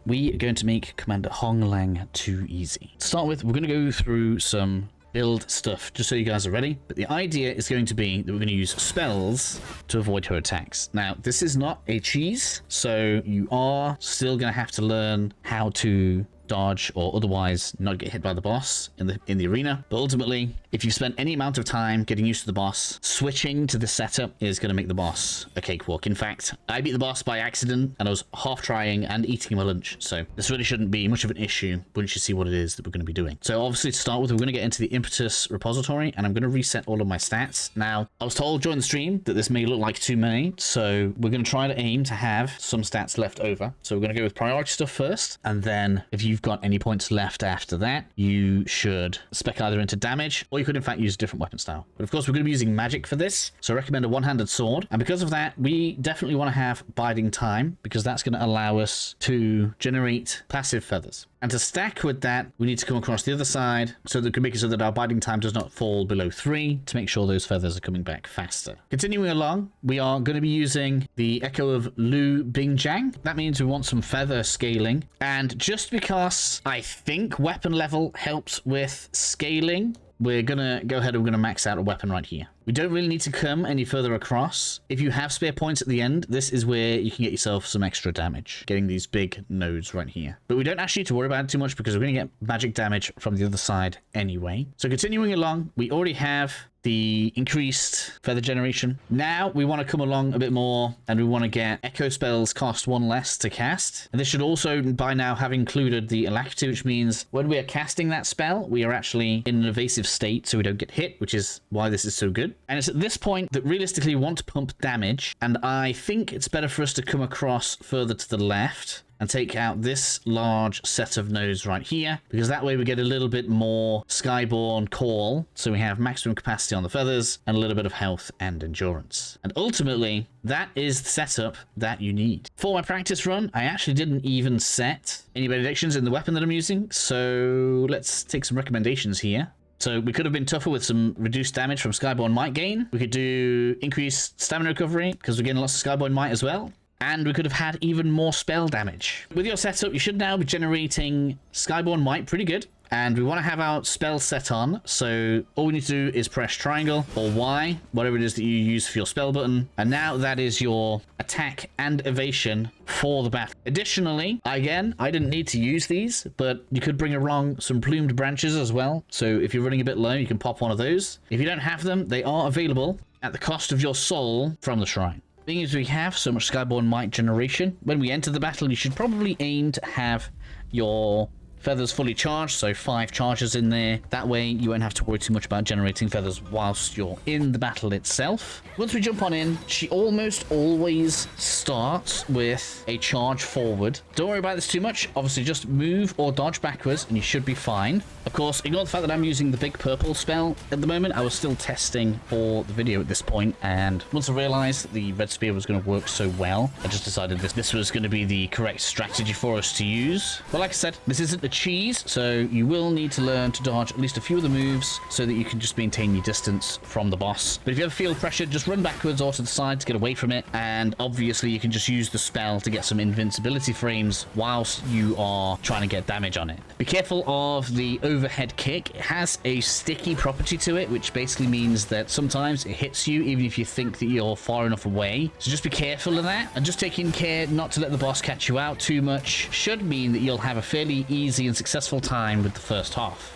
we are going to make Commander Honglang too easy. To start with, we're going to go through some build stuff just so you guys are ready, but the idea is going to be that we're going to use spells to avoid her attacks. Now, this is not a cheese, so you are still going to have to learn how to dodge or otherwise not get hit by the boss in the arena. But ultimately, if you spend any amount of time getting used to the boss, switching to the setup is going to make the boss a cakewalk. In fact, I beat the boss by accident and I was half trying and eating my lunch, so this really shouldn't be much of an issue once you see what it is that we're going to be doing. So obviously, to start with, we're going to get into the impetus repository and I'm going to reset all of my stats. Now, I was told during the stream that this may look like too many, so we're going to try to aim to have some stats left over. So we're going to go with priority stuff first, and then if you've got any points left after that, you should spec either into damage, or you could in fact use a different weapon style. But of course, we're going to be using magic for this, so I recommend a one-handed sword. And because of that, we definitely want to have biding time, because that's going to allow us to generate passive feathers. And to stack with that, we need to come across the other side so that we can make it so that our biding time does not fall below 3 to make sure those feathers are coming back faster. Continuing along, we are going to be using the Echo of Lu Bingjiang. That means we want some feather scaling. And just because I think weapon level helps with scaling, we're going to go ahead and we're going to max out a weapon right here. We don't really need to come any further across. If you have spare points at the end, this is where you can get yourself some extra damage, getting these big nodes right here. But we don't actually need to worry about it too much because we're going to get magic damage from the other side anyway. So continuing along, we already have the increased feather generation. Now we want to come along a bit more and we want to get echo spells cost 1 less to cast. And this should also by now have included the alacrity, which means when we are casting that spell, we are actually in an evasive state so we don't get hit, which is why this is so good. And it's at this point that realistically we want to pump damage, and I think it's better for us to come across further to the left and take out this large set of nodes right here, because that way we get a little bit more Skyborn call, so we have maximum capacity on the feathers and a little bit of health and endurance. And ultimately, that is the setup that you need. For my practice run, I actually didn't even set any benedictions in the weapon that I'm using, so let's take some recommendations here. So we could have been tougher with some reduced damage from Skyborn Might gain. We could do increased stamina recovery, because we're getting lots of Skyborn Might as well. And we could have had even more spell damage. With your setup, you should now be generating Skyborn Might pretty good. And we want to have our spell set on, so all we need to do is press triangle or Y, whatever it is that you use for your spell button. And now that is your attack and evasion for the battle. Additionally, again, I didn't need to use these, but you could bring along some plumed branches as well. So if you're running a bit low, you can pop one of those. If you don't have them, they are available at the cost of your soul from the shrine. Thing is, we have so much Skyborn Might generation. When we enter the battle, you should probably aim to have your feathers fully charged, so 5 charges in there. That way you won't have to worry too much about generating feathers whilst you're in the battle itself. Once we jump on in, she almost always starts with a charge forward. Don't worry about this too much. Obviously just move or dodge backwards and you should be fine. Of course, ignore the fact that I'm using the big purple spell at the moment. I was still testing for the video at this point, and once I realized that the red spear was going to work so well, I just decided this was going to be the correct strategy for us to use. But like I said, this isn't a cheese, so you will need to learn to dodge at least a few of the moves so that you can just maintain your distance from the boss. But if you ever feel pressured, just run backwards or to the side to get away from it, and obviously you can just use the spell to get some invincibility frames whilst you are trying to get damage on it. Be careful of the overhead kick. It has a sticky property to it, which basically means that sometimes it hits you even if you think that you're far enough away. So just be careful of that, and just taking care not to let the boss catch you out too much should mean that you'll have a fairly easy and successful time with the first half.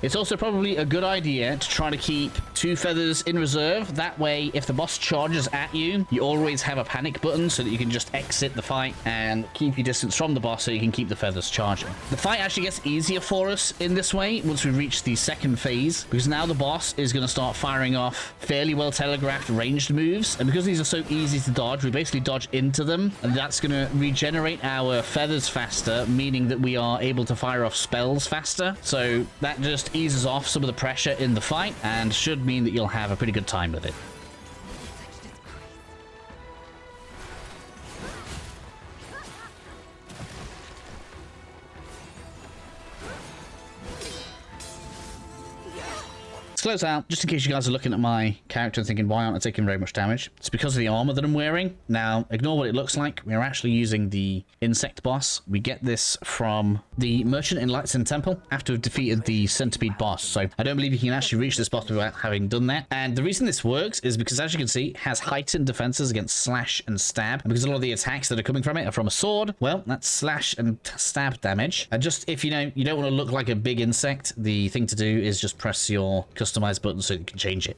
It's also probably a good idea to try to keep 2 feathers in reserve. That way, if the boss charges at you, you always have a panic button so that you can just exit the fight and keep your distance from the boss so you can keep the feathers charging. The fight actually gets easier for us in this way once we reach the second phase, because now the boss is going to start firing off fairly well telegraphed ranged moves. And because these are so easy to dodge, we basically dodge into them, and that's going to regenerate our feathers faster, meaning that we are able to fire off spells faster. So that just eases off some of the pressure in the fight and should mean that you'll have a pretty good time with it. slows out, just in case you guys are looking at my character and thinking, why aren't I taking very much damage? It's because of the armor that I'm wearing. Now, ignore what it looks like. We're actually using the insect boss. We get this from the merchant in Lightson Temple after we've defeated the centipede boss. So I don't believe you can actually reach this boss without having done that. And the reason this works is because, as you can see, it has heightened defenses against slash and stab. And because a lot of the attacks that are coming from it are from a sword, well, that's slash and stab damage. And just if you know you don't want to look like a big insect, the thing to do is just press your customize button so you can change it.